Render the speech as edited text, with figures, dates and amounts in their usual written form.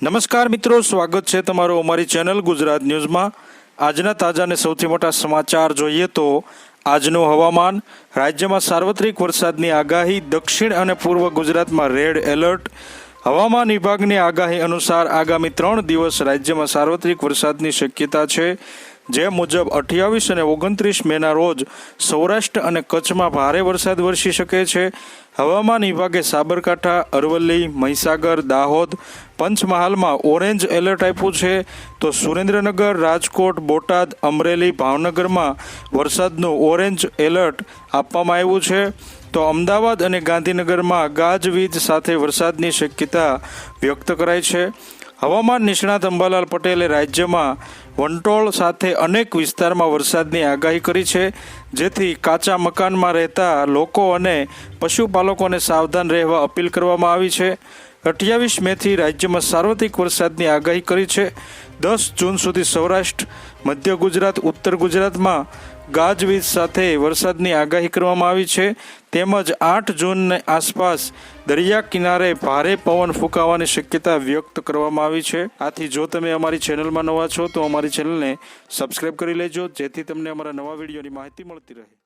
નમસ્કાર મિત્રો, સ્વાગત છે તમારું અમારી ચેનલ ગુજરાત ન્યૂઝમાં। આજના તાજા અને સૌથી મોટા સમાચાર જોઈએ તો આજનું હવામાન। રાજ્યમાં સાર્વત્રિક વરસાદની આગાહી। દક્ષિણ અને પૂર્વ ગુજરાતમાં રેડ એલર્ટ। હવામાન વિભાગની આગાહી અનુસાર આગામી 3 દિવસ રાજ્યમાં સાર્વત્રિક વરસાદની શક્યતા છે, જે મુજબ 28 અને 29 મેના રોજ સૌરાષ્ટ્ર અને કચ્છમાં ભારે વરસાદ વરસી શકે છે। હવામાન વિભાગે સાબરકાંઠા, અરવલ્લી, મહીસાગર, દાહોદ, પંચમહાલમાં ઓરેન્જ એલર્ટ આપ્યું છે, તો સુરેન્દ્રનગર, રાજકોટ, બોટાદ, અમરેલી, ભાવનગરમાં વરસાદનું ઓરેન્જ એલર્ટ આપવામાં આવ્યું છે, તો અમદાવાદ અને ગાંધીનગરમાં ગાજવીજ સાથે વરસાદની શક્યતા વ્યક્ત કરાઈ છે। હવામાન નિષ્ણાત અંબાલાલ પટેલે રાજ્યમાં વંટોળ સાથે અનેક વિસ્તારમાં વરસાદની આગાહી કરી છે, જેથી કાચા મકાનમાં રહેતા લોકો અને પશુપાલકોને સાવધાન રહેવા અપીલ કરવામાં આવી છે। 28 મેથી રાજ્યમાં સાર્વત્રિક વરસાદની આગાહી કરી છે। 10 જૂન સુધી સૌરાષ્ટ્ર, મધ્ય ગુજરાત, ઉત્તર ગુજરાતમાં ગાજવીજ સાથે વરસાદની આગાહી કરવામાં આવી છે, તેમજ 8 જૂનની આસપાસ દરિયા કિનારે ભારે પવન ફૂંકાવાની શક્યતા વ્યક્ત કરવામાં આવી છે। આથી જો તમે અમારી ચેનલમાં નવા છો તો અમારી ચેનલને સબસ્ક્રાઈબ કરી લેજો, જેથી તમને અમારા નવા વિડીયોની માહિતી મળતી રહે।